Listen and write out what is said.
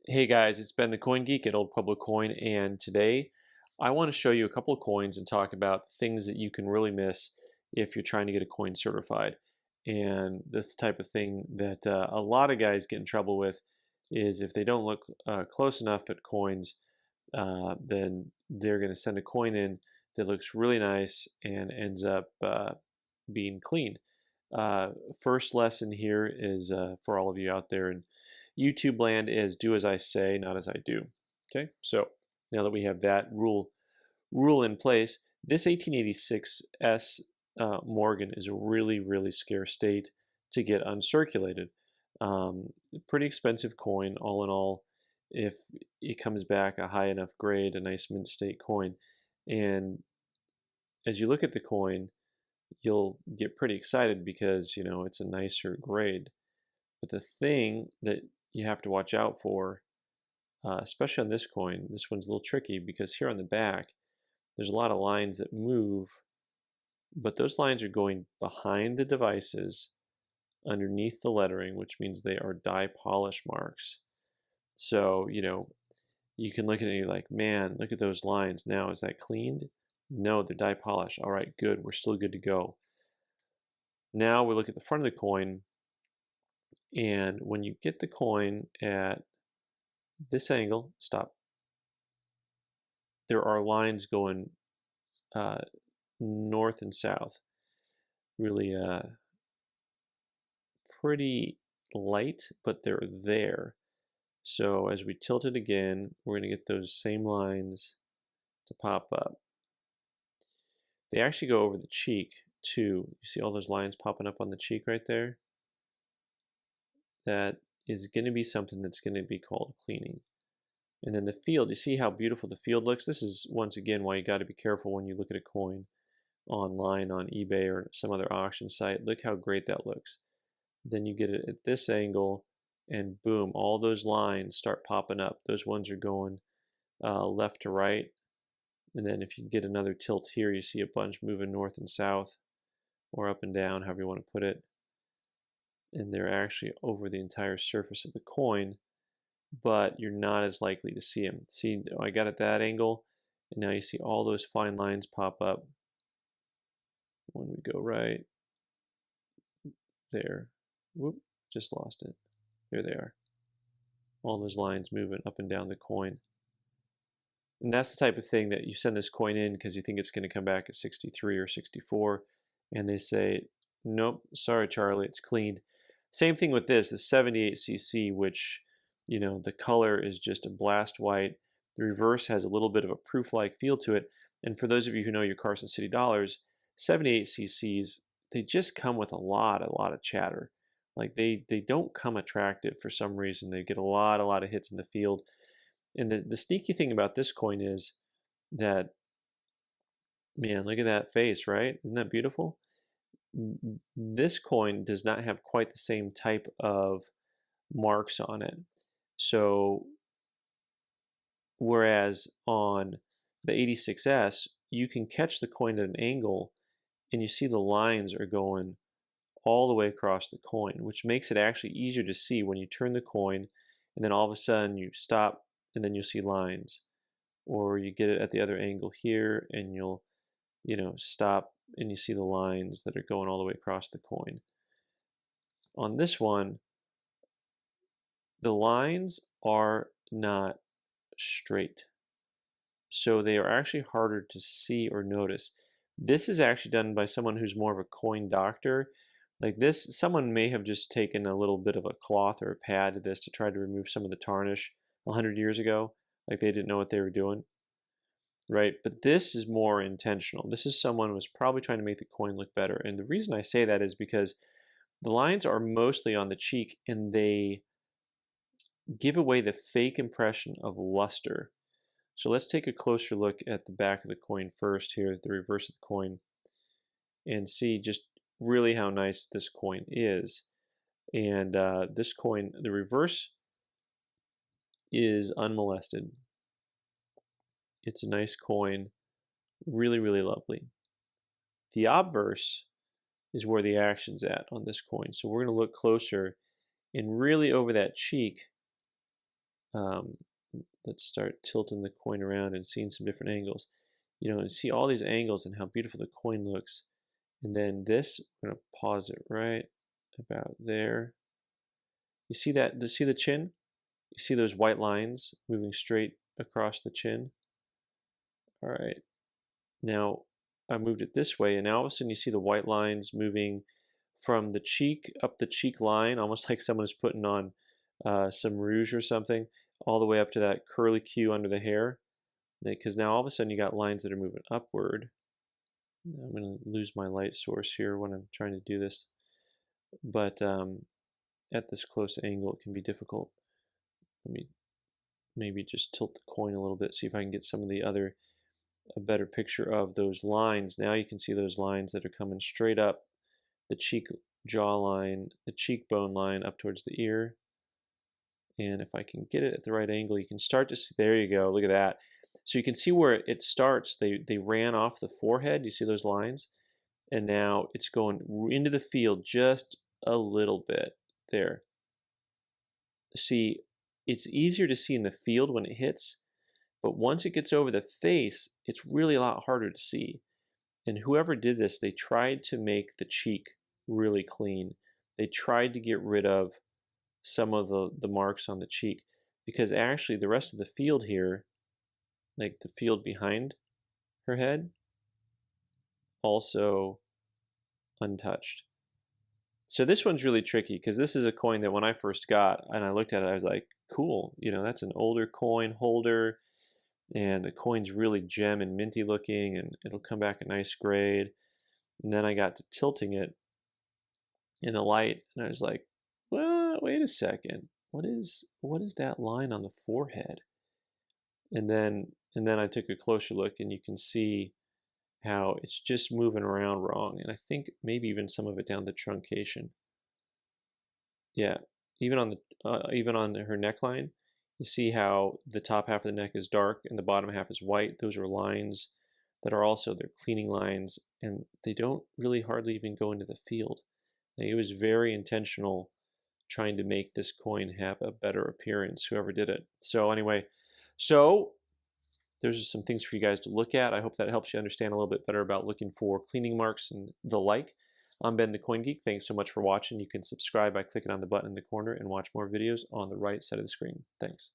Hey guys, it's Ben the Coin Geek at Old Pueblo Coin, and today I want to show you a couple of coins and talk about things that you can really miss if you're trying to get a coin certified. And this type of thing that a lot of guys get in trouble with is if they don't look close enough at coins, then they're going to send a coin in that looks really nice and ends up being clean. First lesson here is for all of you out there in YouTube land is do as I say, not as I do. Okay, so now that we have that rule in place, this 1886 S Morgan is a really scarce state to get uncirculated. Pretty expensive coin, all in all, if it comes back a high enough grade, a nice mint state coin. And as you look at the coin, you'll get pretty excited because it's a nicer grade. But the thing that you have to watch out for, especially on this coin, this one's a little tricky because here on the back, there's a lot of lines that move, but those lines are going behind the devices underneath the lettering, which means they are die polish marks. So, you can look at it and you're like, man, look at those lines. Now, is that cleaned? No, they're die polish. All right, good. We're still good to go. Now we look at the front of the coin, and when you get the coin at this angle, stop, there are lines going north and south. Really pretty light, but they're there. So as we tilt it again, we're going to get those same lines to pop up. They actually go over the cheek too. You see all those lines popping up on the cheek right there? That is going to be something that's going to be called cleaning. And then the field, you see how beautiful the field looks? This is, once again, why you got to be careful when you look at a coin online on eBay or some other auction site. Look how great that looks. Then you get it at this angle, and boom, all those lines start popping up. Those ones are going left to right. And then if you get another tilt here, you see a bunch moving north and south, or up and down, however you want to put it. And they're actually over the entire surface of the coin, but you're not as likely to see them. See, I got at that angle, and now you see all those fine lines pop up. When we go right there, whoop, just lost it. There they are. All those lines moving up and down the coin. And that's the type of thing that you send this coin in because you think it's going to come back at 63 or 64, and they say, nope, sorry, Charlie, it's cleaned. Same thing with this, the 78cc, which, the color is just a blast white. The reverse has a little bit of a proof-like feel to it. And for those of you who know your Carson City dollars, 78cc's, they just come with a lot of chatter. Like they don't come attractive for some reason. They get a lot of hits in the field. And the sneaky thing about this coin is that, man, look at that face, right? Isn't that beautiful? This coin does not have quite the same type of marks on it. So whereas on the 86S, you can catch the coin at an angle and you see the lines are going all the way across the coin, which makes it actually easier to see when you turn the coin and then all of a sudden you stop and then you'll see lines. Or you get it at the other angle here and you'll, stop and you see the lines that are going all the way across the coin. On this one, the lines are not straight. So they are actually harder to see or notice. This is actually done by someone who's more of a coin doctor. Like this, someone may have just taken a little bit of a cloth or a pad to this to try to remove some of the tarnish 100 years ago. Like they didn't know what they were doing. Right? But this is more intentional. This is someone who was probably trying to make the coin look better. And the reason I say that is because the lines are mostly on the cheek and they give away the fake impression of luster. So let's take a closer look at the back of the coin first here, the reverse of the coin, and see just really how nice this coin is. And this coin, the reverse is unmolested. It's a nice coin, really lovely. The obverse is where the action's at on this coin. So we're going to look closer, and really over that cheek, Um, let's start tilting the coin around and seeing some different angles. You know, see all these angles and how beautiful the coin looks. And then this, we're going to pause it right about there. You see that? You see the chin? You see those white lines moving straight across the chin? All right. Now, I moved it this way, and now all of a sudden you see the white lines moving from the cheek up the cheek line, almost like someone is putting on some rouge or something, all the way up to that curly Q under the hair. Because now all of a sudden you got lines that are moving upward. I'm going to lose my light source here when I'm trying to do this. But at this close angle, it can be difficult. Let me maybe just tilt the coin a little bit, see if I can get some of the other, a better picture of those lines. Now you can see those lines that are coming straight up the cheek jawline, the cheekbone line up towards the ear. And if I can get it at the right angle, you can start to see, there you go, look at that. So you can see where it starts. They ran off the forehead. You see those lines? And now it's going into the field just a little bit there. See, it's easier to see in the field when it hits, but once it gets over the face, it's really a lot harder to see. And whoever did this, they tried to make the cheek really clean. They tried to get rid of some of the marks on the cheek, because actually the rest of the field here, like the field behind her head, also untouched. So this one's really tricky, because this is a coin that when I first got and I looked at it, I was like, cool, you know, that's an older coin holder, and the coin's really gem and minty looking, and it'll come back a nice grade. And then I got to tilting it in the light, and I was like, well, wait a second, what is that line on the forehead? And then I took a closer look, and you can see how it's just moving around wrong, and I think maybe even some of it down the truncation. Yeah, even on her neckline, you see how the top half of the neck is dark and the bottom half is white. Those are lines that are also their cleaning lines, and they don't really hardly even go into the field. Like, it was very intentional trying to make this coin have a better appearance, whoever did it. So anyway, so those are some things for you guys to look at. I hope that helps you understand a little bit better about looking for cleaning marks and the like. I'm Ben the Coin Geek. Thanks so much for watching. You can subscribe by clicking on the button in the corner and watch more videos on the right side of the screen. Thanks.